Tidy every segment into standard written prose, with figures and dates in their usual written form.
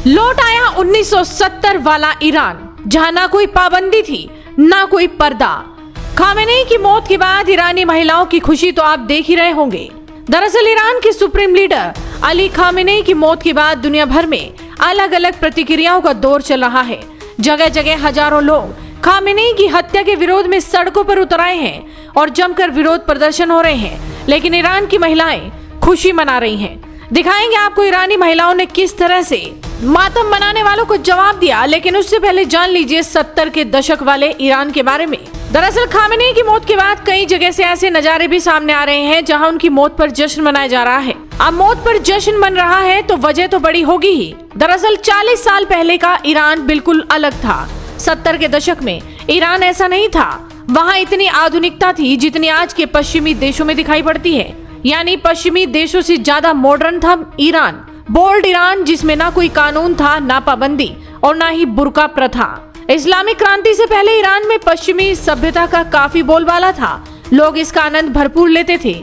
लौट आया 1970 वाला ईरान, जहां ना कोई पाबंदी थी ना कोई पर्दा। खामेनेई की मौत के बाद ईरानी महिलाओं की खुशी तो आप देख ही रहे होंगे। दरअसल ईरान के सुप्रीम लीडर अली खामेनेई की मौत के बाद दुनिया भर में अलग अलग प्रतिक्रियाओं का दौर चल रहा है। जगह जगह हजारों लोग खामेनेई की हत्या के विरोध में सड़कों पर उतर आए हैं और जमकर विरोध प्रदर्शन हो रहे हैं। लेकिन ईरान की महिलाएं खुशी मना रही हैं। दिखाएंगे आपको ईरानी महिलाओं ने किस तरह से मातम मनाने वालों को जवाब दिया। लेकिन उससे पहले जान लीजिए 70 के दशक वाले ईरान के बारे में। दरअसल खामेनेई की मौत के बाद कई जगह से ऐसे नजारे भी सामने आ रहे हैं जहां उनकी मौत पर जश्न मनाया जा रहा है। अब मौत पर जश्न मन रहा है तो वजह तो बड़ी होगी ही। दरअसल 40 साल पहले का ईरान बिल्कुल अलग था। 70 के दशक में ईरान ऐसा नहीं था। वहाँ इतनी आधुनिकता थी जितनी आज के पश्चिमी देशों में दिखाई पड़ती है। यानी पश्चिमी देशों से ज्यादा मॉडर्न था ईरान। बोल्ड ईरान, जिसमें ना कोई कानून था, ना पाबंदी और ना ही बुर्का प्रथा। इस्लामिक क्रांति से पहले ईरान में पश्चिमी सभ्यता का काफी बोलबाला था। लोग इसका आनंद भरपूर लेते थे।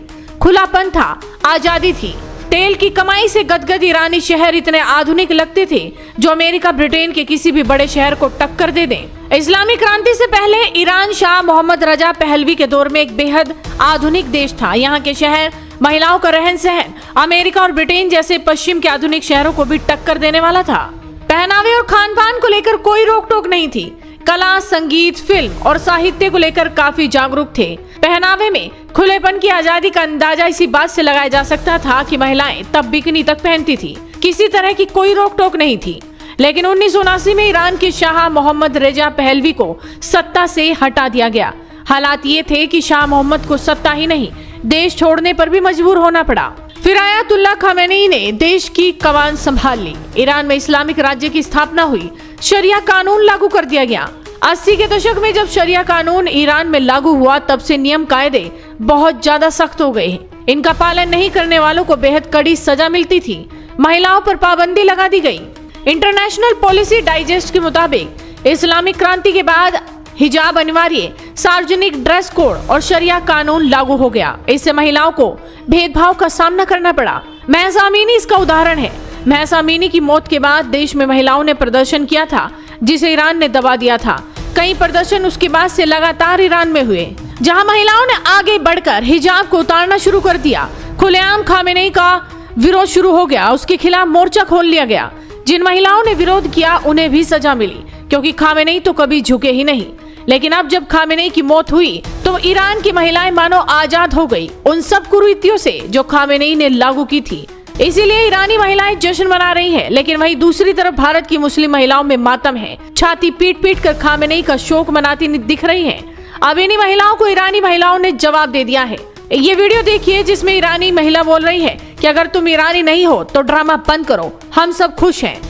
खुलापन था, आजादी थी। तेल की कमाई से गदगद ईरानी शहर इतने आधुनिक लगते थे जो अमेरिका ब्रिटेन के किसी भी बड़े शहर को टक्कर दे दें। इस्लामिक क्रांति से पहले Iran Shah Mohammad Reza Pahlavi के दौर में एक बेहद आधुनिक देश था। यहाँ के शहर, महिलाओं का रहन सहन अमेरिका और ब्रिटेन जैसे पश्चिम के आधुनिक शहरों को भी टक्कर देने वाला था। पहनावे और खान पान को लेकर कोई रोक टोक नहीं थी। कला, संगीत, फिल्म और साहित्य को लेकर काफी जागरूक थे। पहनावे में खुलेपन की आजादी का अंदाजा इसी बात से लगाया जा सकता था कि महिलाएं तब बिकनी तक पहनती थी। किसी तरह की कोई रोक टोक नहीं थी। लेकिन 1979 में ईरान के शाह मोहम्मद रेजा पहलवी को सत्ता से हटा दिया गया। हालात ये थे कि शाह मोहम्मद को सत्ता ही नहीं, देश छोड़ने पर भी मजबूर होना पड़ा। फिर आयतुल्लाह खामेनेई ने देश की कमान संभाल ली। ईरान में इस्लामिक राज्य की स्थापना हुई। शरिया कानून लागू कर दिया गया। 80 के दशक में जब शरिया कानून ईरान में लागू हुआ तब से नियम कायदे बहुत ज्यादा सख्त हो गए। इनका पालन नहीं करने वालों को बेहद कड़ी सजा मिलती थी। महिलाओं पर पाबंदी लगा दी गई। इंटरनेशनल पॉलिसी डाइजेस्ट के मुताबिक इस्लामिक क्रांति के बाद हिजाब अनिवार्य, सार्वजनिक ड्रेस कोड और शरिया कानून लागू हो गया। इससे महिलाओं को भेदभाव का सामना करना पड़ा। महसा अमीनी इसका उदाहरण है। महसा अमीनी की मौत के बाद देश में महिलाओं ने प्रदर्शन किया था, जिसे ईरान ने दबा दिया था। कई प्रदर्शन उसके बाद से लगातार ईरान में हुए, जहां महिलाओं ने आगे बढ़कर हिजाब को उतारना शुरू कर दिया। खुलेआम खामेनेई का विरोध शुरू हो गया। उसके खिलाफ मोर्चा खोल लिया गया। जिन महिलाओं ने विरोध किया उन्हें भी सजा मिली, क्योंकि खामेनेई तो कभी झुके ही नहीं। लेकिन अब जब खामेनेई की मौत हुई तो ईरान की महिलाएं मानो आजाद हो गई उन सब कुरीतियों से जो खामेनेई ने लागू की थी। इसीलिए ईरानी महिलाएं जश्न मना रही हैं। लेकिन वहीं दूसरी तरफ भारत की मुस्लिम महिलाओं में मातम है। छाती पीट पीट कर खामेनेई का शोक मनाती दिख रही हैं। अब इन्हीं महिलाओं को ईरानी महिलाओं ने जवाब दे दिया है। ये वीडियो देखिए जिसमें ईरानी महिला बोल रही है कि अगर तुम ईरानी नहीं हो तो ड्रामा बंद करो, हम सब खुश हैं।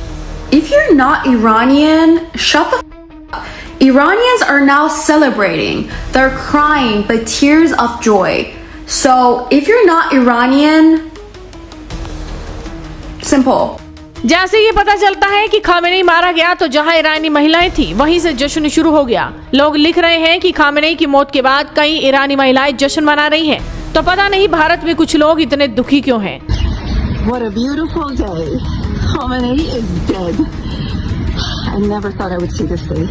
If you're not Iranian, shut the f up. Iranians are now celebrating. They're crying by tears of joy. So, if you're not Iranian, simple. जैसे ये पता चलता है कि खामेनेई मारा गया तो जहां ईरानी महिलाएं थी वहीं से जश्न शुरू हो गया। लोग लिख रहे हैं कि खामेनेई की मौत के बाद कई ईरानी महिलाएं जश्न मना रही हैं। तो पता नहीं भारत में कुछ लोग इतने दुखी क्यों हैं। What a beautiful day. Khamenei is dead. I never thought I would see this day.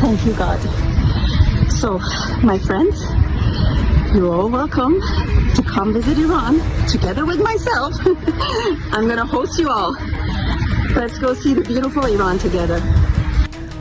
Thank you, God. So, my friends, you're all welcome to come visit Iran together with myself. I'm going to host you all. Let's go see the beautiful Iran together.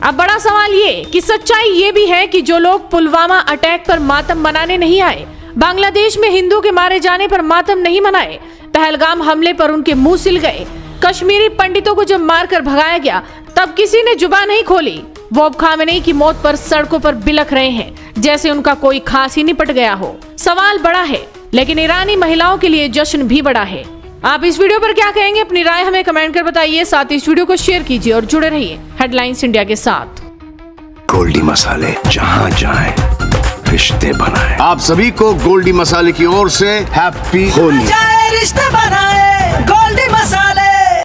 अब बड़ा सवाल ये कि सच्चाई ये भी है कि जो लोग पुलवामा अटैक पर मातम मनाने नहीं आए, बांग्लादेश में हिंदू के मारे जाने पर मातम नहीं मनाए, पहलगाम हमले पर उनके मुंह सिल गए, कश्मीरी पंडितों को जब मारकर भगाया गया तब किसी ने जुबान नहीं खोली, वो अब खामेनेई की मौत पर सड़कों पर बिलख रहे हैं जैसे उनका कोई खास ही निपट गया हो। सवाल बड़ा है, लेकिन ईरानी महिलाओं के लिए जश्न भी बड़ा है। आप इस वीडियो पर क्या कहेंगे, अपनी राय हमें कमेंट कर बताइए। साथ ही इस वीडियो को शेयर कीजिए और जुड़े रहिए हेडलाइंस इंडिया के साथ। गोल्डी मसाले जहां जाएं रिश्ते बनाएं। आप सभी को गोल्डी मसाले की ओर से हैप्पी होली। रिश्ते बनाए।